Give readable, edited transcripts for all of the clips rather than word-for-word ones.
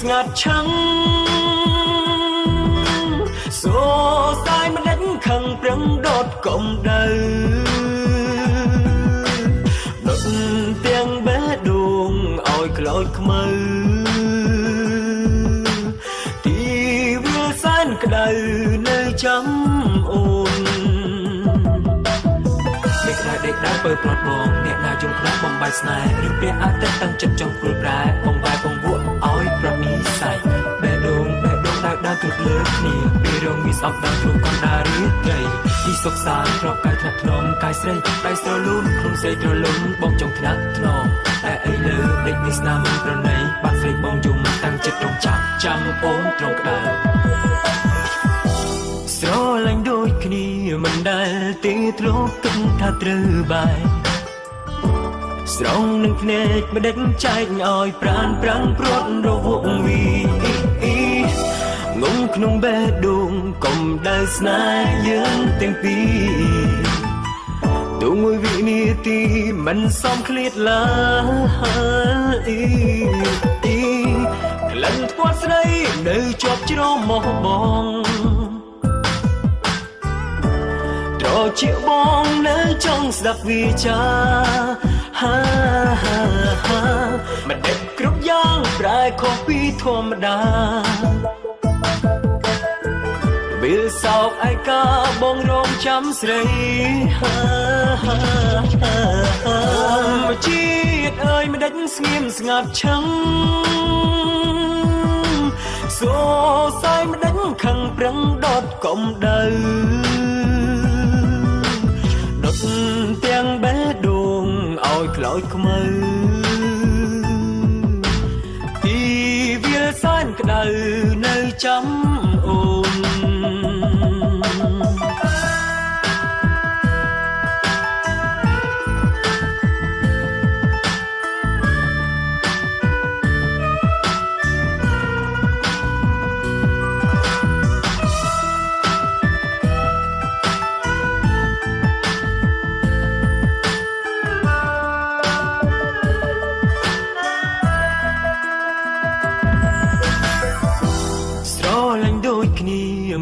ស្ងាត់ឆឹងសូសាយមិនដឹងខឹងប្រឹងដុតកុំដៅដុតទាំងបេះដូងឲ្យក្លោចខ្មៅទីវាសែនក្តៅនៅចាំអូនដេកដើរពើផ្លត់បងអ្នកណាជុំខ្នងបំបាយស្នេហ៍ឬព្រះអាទិត្យតាំងចិត្តចង់ព្រួយប្រែបងបែបងវក់ឲ្យប្រត់និស័យបេះដូងដើរទូតលើគ្នាពេលរងវាស្អប់ដើរទ្រូងកណ្ដាលរាត្រីពីសុខសាន្តគ្របកាយថ្នាក់ថ្នមកាយស្រីដៃស្រលូនខ្លួនស្រីត្រលុំបងចង់ថ្នាក់ថ្នមតែអីលើដេកនេះស្នាមមិនប្រណីបាត់ស្រីបងយំតាំងចិត្តរងចាំអូនត្រង់ក្តៅស្រឡាញ់ដូចគ្នាមិនដែលទេធ្លាប់គិតថាត្រូវបាយស្រងនឹងភ្នែកម្ដេចចែកឲ្យប្រានប្រាំងព្រាត់រវងវីងំក្នុងបេះដូងកុំដែលស្នេហ៍យើងទាំងពីរទូមួយវិនាទីមិនសមឃ្លាតឡើយក្លិនថ្ពាល់ស្រីនៅជាប់ជ្រមោះបងត្រជាបងនៅចង់ស្ដាប់វាចាមិនដេចគ្រប់យ៉ាងប្រែខុសពីធម្មតាវាសោកឯកាបងរងចាំស្រីជាតិអើយមិនដេចស្ងៀមស្ងាត់ឆឹងសូសាយមិនដេចខឹងប្រឹងដុតកុំដៅដុតទាំងបេះដូងឲ្យក្លោចខ្មៅទីវាសែនក្តៅនៅចាំអូន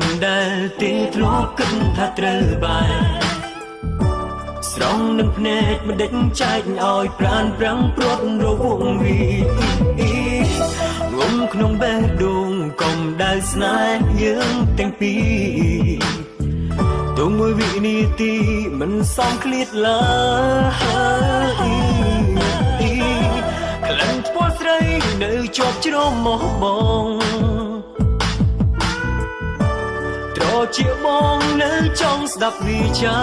មិនដែលទេធ្លាប់គិតថាត្រូវបាយស្រងនឹងភ្នែកមិនដេចចែកឲ្យប្រានប្រាំងព្រាត់រវងវីងំក្នុងបេះដូងកុំដែលស្នេហ៍យើងទាំងពីរទូមួយវិនាទីមិនសមឃ្លាតឡើយក្លិនថ្ពាល់ស្រីនៅជាប់ជ្រមោះបងជាបងនៅចង់ស្ដាប់វាចា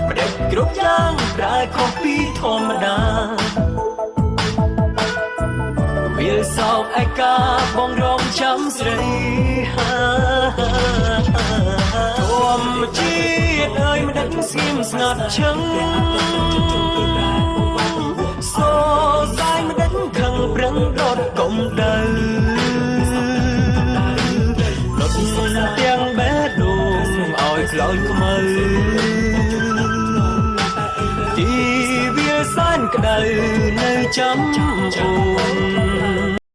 មិនដេចគ្រប់យ៉ាងប្រែខុសពីធម្មតាវាសោកឯកាបងរងចាំស្រីធម្មជាតិអើយមិនដេចស្ងៀមស្ងាត់ឆឹងសូសាយមិនដេចខឹងប្រឹងដុតកុំដៅទាំងបេះដូងឲ្យក្លោចខ្មៅទីវាសែនក្តៅនៅចាំអូន